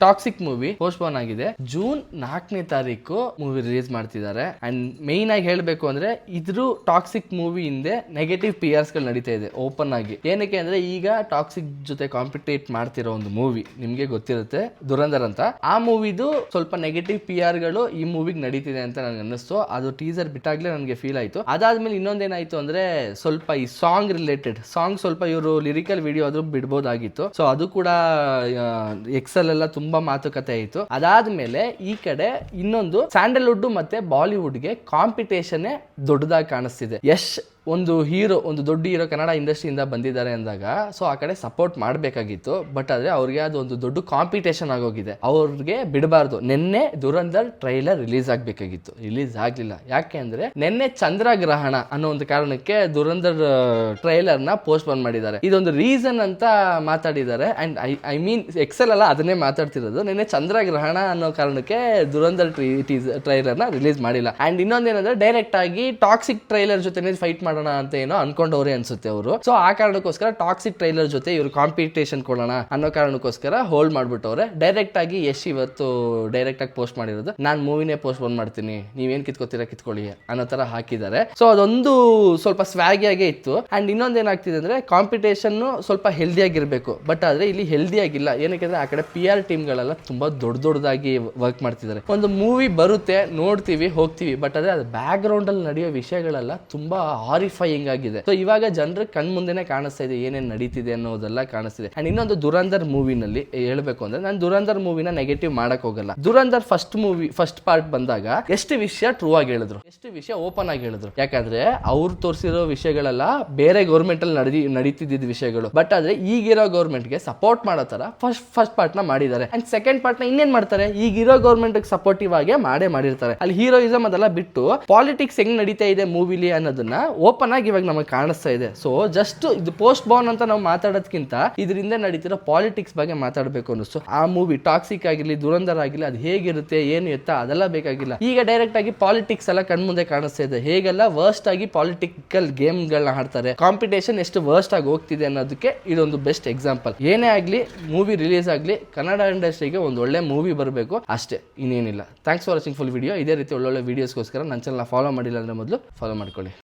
Toxic movie postpone ಆಗಿದೆ. June 4ನೇ ತಾರೀಕು ಮೂವಿ ರಿಲೀಸ್ ಮಾಡ್ತಿದ್ದಾರೆ. ಅಂಡ್ ಮೇನ್ ಆಗಿ ಹೇಳ್ಬೇಕು ಅಂದ್ರೆ ಇದ್ರ ಟಾಕ್ಸಿಕ್ ಮೂವಿ ಹಿಂದೆ ನೆಗೆಟಿವ್ PRs ಗಳು ನಡೀತಾ ಇದೆ ಓಪನ್ ಆಗಿ. ಏನಕ್ಕೆ ಅಂದ್ರೆ ಈಗ ಟಾಕ್ಸಿಕ್ ಜೊತೆ ಕಾಂಪಿಟೇಟ್ ಮಾಡ್ತಿರೋ ಒಂದು ಮೂವಿ ನಿಮ್ಗೆ ಗೊತ್ತಿರುತ್ತೆ, ದುರಂಧರ್ ಅಂತ. ಆ ಮೂವಿದು ಸ್ವಲ್ಪ ನೆಗೆಟಿವ್ PR ಗಳು ಈ ಮೂವಿಗೆ ನಡೀತಿದೆ ಅಂತ ನನಗೆ ಅನ್ನಿಸ್ತು. ಅದು ಟೀಸರ್ ಬಿಟ್ಟಾಗ್ಲೇ ನನಗೆ ಫೀಲ್ ಆಯ್ತು. ಅದಾದ್ಮೇಲೆ ಇನ್ನೊಂದೇನಾಯ್ತು ಅಂದ್ರೆ ಸ್ವಲ್ಪ ಈ ಸಾಂಗ್ ರಿಲೇಟೆಡ್ ಸಾಂಗ್ ಸ್ವಲ್ಪ ಇವರು ಲಿರಿಕಲ್ ವಿಡಿಯೋ ಆದ್ರೂ ಬಿಡ್ಬೋದಾಗಿತ್ತು. ಸೊ ಅದು ಕೂಡ ಎಕ್ಸೆಲ್ ಎಲ್ಲ ತುಂಬಾ ಮಾತುಕತೆ ಆಯಿತು. ಅದಾದ್ಮೇಲೆ ಈ ಕಡೆ ಇನ್ನೊಂದು ಸ್ಯಾಂಡಲ್ವುಡ್ ಮತ್ತೆ ಬಾಲಿವುಡ್ಗೆ ಕಾಂಪಿಟೇಷನ್ ದೊಡ್ಡದಾಗಿ ಕಾಣಿಸ್ತಿದೆ. ಯಶ್ ಒಂದು ದೊಡ್ಡ ಹೀರೋ ಕನ್ನಡ ಇಂಡಸ್ಟ್ರಿಯಿಂದ ಬಂದಿದ್ದಾರೆ ಅಂದಾಗ ಸೊ ಆ ಕಡೆ ಸಪೋರ್ಟ್ ಮಾಡಬೇಕಾಗಿತ್ತು. ಬಟ್ ಆದ್ರೆ ಅವ್ರಿಗೆ ಅದು ಒಂದು ದೊಡ್ಡ ಕಾಂಪಿಟೇಷನ್ ಆಗೋಗಿದೆ, ಅವ್ರಿಗೆ ಬಿಡಬಾರ್ದು. ನಿನ್ನೆ ದುರಂಧರ್ ಟ್ರೈಲರ್ ರಿಲೀಸ್ ಆಗ್ಬೇಕಾಗಿತ್ತು, ರಿಲೀಸ್ ಆಗ್ಲಿಲ್ಲ. ಯಾಕೆ ಅಂದ್ರೆ ನಿನ್ನೆ ಚಂದ್ರಗ್ರಹಣ ಅನ್ನೋ ಒಂದು ಕಾರಣಕ್ಕೆ ದುರಂಧರ್ ಟ್ರೈಲರ್ ನ ಪೋಸ್ಟ್ಪೋನ್ ಮಾಡಿದ್ದಾರೆ. ಇದೊಂದು ರೀಸನ್ ಅಂತ ಮಾತಾಡಿದ್ದಾರೆ. ಅಂಡ್ ಐ ಮೀನ್ ಎಕ್ಸೆಲ್ ಅಲ್ಲ ಅದನ್ನೇ ಮಾತಾಡ್ತಿರೋದು. ನಿನ್ನೆ ಚಂದ್ರಗ್ರಹಣ ಅನ್ನೋ ಕಾರಣಕ್ಕೆ ದುರಂಧರ್ ಟ್ರೈಲರ್ ನ ರಿಲೀಸ್ ಮಾಡಿಲ್ಲ. ಅಂಡ್ ಇನ್ನೊಂದೇನಂದ್ರೆ ಡೈರೆಕ್ಟ್ ಆಗಿ ಟಾಕ್ಸಿಕ್ ಟ್ರೈಲರ್ ಜೊತೆ ಫೈಟ್ ಮಾಡೋಣ ಅಂತ ಏನೋ ಅನ್ಕೊಂಡವ್ರೆ ಅನ್ಸುತ್ತೆ ಅವರು. ಸೊ ಆ ಕಾರಣಕ್ಕೋಸ್ಕರ ಟಾಕ್ಸಿಕ್ ಟ್ರೈಲರ್ ಜೊತೆ ಇವರು ಕಾಂಪಿಟೇಷನ್ ಕೊಡೋಣ ಅನ್ನೋ ಕಾರಣಕ್ಕೋಸ್ಕರ ಹೋಲ್ಡ್ ಮಾಡ್ಬಿಟ್ಟವ್ರೆ. ಡೈರೆಕ್ಟ್ ಆಗಿ ಯಶ್ ಇವತ್ತು ಡೈರೆಕ್ಟ್ ಆಗಿ ಪೋಸ್ಟ್ ಮಾಡಿರೋದು, ನಾನ್ ಮೂವಿನೇ ಪೋಸ್ಟ್ಪೋನ್ ಮಾಡ್ತೀನಿ, ನೀವೇನ್ ಕಿತ್ಕೋತೀರಾ ಕಿತ್ಕೊಳ್ಳಿ ಅನ್ನೋ ತರ ಹಾಕಿದ್ದಾರೆ. ಸೊ ಅದೊಂದು ಸ್ವಲ್ಪ ಸ್ವ್ಯಾಗಿಯಾಗೇ ಇತ್ತು. ಅಂಡ್ ಇನ್ನೊಂದು ಏನಾಗ್ತಿದೆ ಅಂದ್ರೆ ಕಾಂಪಿಟೇಷನ್ ಸ್ವಲ್ಪ ಹೆಲ್ದಿ ಆಗಿರ್ಬೇಕು. ಬಟ್ ಆದ್ರೆ ಇಲ್ಲಿ ಹೆಲ್ದಿ ಆಗಿಲ್ಲ. ಏನಕ್ಕೆ ಆ ಕಡೆ PR ಟೀಮ್ಗಳೆಲ್ಲ ತುಂಬಾ ದೊಡ್ಡದಾಗಿ ವರ್ಕ್ ಮಾಡ್ತಿದ್ದಾರೆ. ಒಂದು ಮೂವಿ ಬರುತ್ತೆ, ನೋಡ್ತೀವಿ, ಹೋಗ್ತೀವಿ. ಬಟ್ ಅದೇ ಅದು ಬ್ಯಾಕ್ ಗ್ರೌಂಡ್ ಅಲ್ಲಿ ನಡೆಯೋ ವಿಷಯಗಳೆಲ್ಲ ತುಂಬಾ ಹಾರಿಫೈಯಿಂಗ್ ಆಗಿದೆ. ಸೊ ಇವಾಗ ಜನರ ಕಣ್ ಮುಂದೆನೆ ಕಾಣಿಸ್ತಾ ಇದೆ ಏನೇನ್ ನಡೀತಿದೆ ಅನ್ನೋದೆಲ್ಲ ಕಾಣಿಸ್ತಿದೆ. ಅಂಡ್ ಇನ್ನೊಂದು ದುರಂಧರ್ ಮೂವಿನಲ್ಲಿ ಹೇಳ್ಬೇಕು ಅಂದ್ರೆ ನಾನು ದುರಂಧರ್ ಮೂವಿನ ನೆಗೆಟಿವ್ ಮಾಡಕ್ ಹೋಗಲ್ಲ. ದುರಂಧರ್ ಫಸ್ಟ್ ಪಾರ್ಟ್ ಬಂದಾಗ ಎಷ್ಟು ವಿಷಯ ಟ್ರೂ ಆಗಿ ಹೇಳಿದ್ರು, ಎಷ್ಟು ವಿಷಯ ಓಪನ್ ಆಗಿ ಹೇಳಿದ್ರು. ಯಾಕಂದ್ರೆ ಅವ್ರು ತೋರಿಸಿರೋ ವಿಷಯಗಳೆಲ್ಲ ಬೇರೆ ಗೌರ್ಮೆಂಟ್ ಅಲ್ಲಿ ನಡೀತಿದ್ದ ವಿಷಯಗಳು. ಬಟ್ ಆದ್ರೆ ಈಗಿರೋ ಗೌರ್ಮೆಂಟ್ ಗೆ ಸಪೋರ್ಟ್ ಮಾಡೋ ತರ ಫಸ್ಟ್ ಪಾರ್ಟ್ ನ ಮಾಡಿದ್ದಾರೆ. ಅಂಡ್ ಸೆಕೆಂಡ್ ಪಾರ್ಟ್ ನ ಇನ್ನೇನ್ ಮಾಡ್ತಾರೆ, ಈಗಿರೋ ಗೌರ್ಮೆಂಟ್ ಸಪೋರ್ಟಿವ್ ಆಗಿ ಮಾಡಿರ್ತಾರೆ. ಅಲ್ಲಿ ಹೀರೋಯಿಸಮ್ ಅದೆಲ್ಲ ಬಿಟ್ಟು ಪಾಲಿಟಿಕ್ಸ್ ಹೆಂಗ್ ನಡೀತಾ ಇದೆ ಮೂವಿಲಿ ಅನ್ನೋದನ್ನ ಓಪನ್ ಆಗಿ ಇವಾಗ ನಮಗೆ ಕಾಣಿಸ್ತಾ ಇದೆ. ಸೊ ಜಸ್ಟ್ ಇದು ಪೋಸ್ಟ್ ಬೋನ್ ಅಂತ ನಾವು ಮಾತಾಡೋದಕ್ಕಿಂತ ಇದರಿಂದ ನಡೀತಿರೋ ಪಾಲಿಟಿಕ್ಸ್ ಬಗ್ಗೆ ಮಾತಾಡಬೇಕು ಅನ್ನಿಸ್ತು. ಆ ಮೂವಿ ಟಾಕ್ಸಿಕ್ ಆಗಿರ್ಲಿ, ದುರಂಧರ್ ಆಗಿರ್ಲಿ, ಅದು ಹೇಗಿರುತ್ತೆ ಏನು ಎತ್ತ ಅದೆಲ್ಲ ಬೇಕಾಗಿಲ್ಲ. ಈಗ ಡೈರೆಕ್ಟ್ ಆಗಿ ಪಾಲಿಟಿಕ್ಸ್ ಎಲ್ಲ ಕಣ್ಮುಂದೆ ಕಾಣಿಸ್ತಾ ಇದೆ. ಹೇಗೆಲ್ಲ ವರ್ಸ್ಟ್ ಆಗಿ ಪಾಲಿಟಿಕಲ್ ಗೇಮ್ಗಳನ್ನ ಆಡ್ತಾರೆ, ಕಾಂಪಿಟೇಷನ್ ಎಷ್ಟು ವರ್ಸ್ಟ್ ಆಗಿ ಹೋಗ್ತಿದೆ ಅನ್ನೋದಕ್ಕೆ ಇದೊಂದು ಬೆಸ್ಟ್ ಎಕ್ಸಾಂಪಲ್. ಏನೇ ಆಗಲಿ ಮೂವಿ ರಿಲೀಸ್ ಆಗಲಿ ಕನ್ನಡ ಇಂಡಸ್ಟ್ರಿಗೆ ಒಂದು ಒಳ್ಳೆ ಮೂವಿ ಬರಬೇಕು ಅಷ್ಟೇ, ಇನ್ನೇನಿಲ್ಲ. Thanks for watching full video. ಇದೇ ರೀತಿ ಒಳ್ಳೊಳ್ಳೆ ವಿಡಿಯೋಸ್ಗೋಸ್ಕರ ನನ್ನ ಚಾನಲ್ನ ಫಾಲೋ ಮಾಡಿಲ್ಲ ಅಂದ್ರೆ ಮೊದಲು ಫಾಲೋ ಮಾಡ್ಕೊಳ್ಳಿ.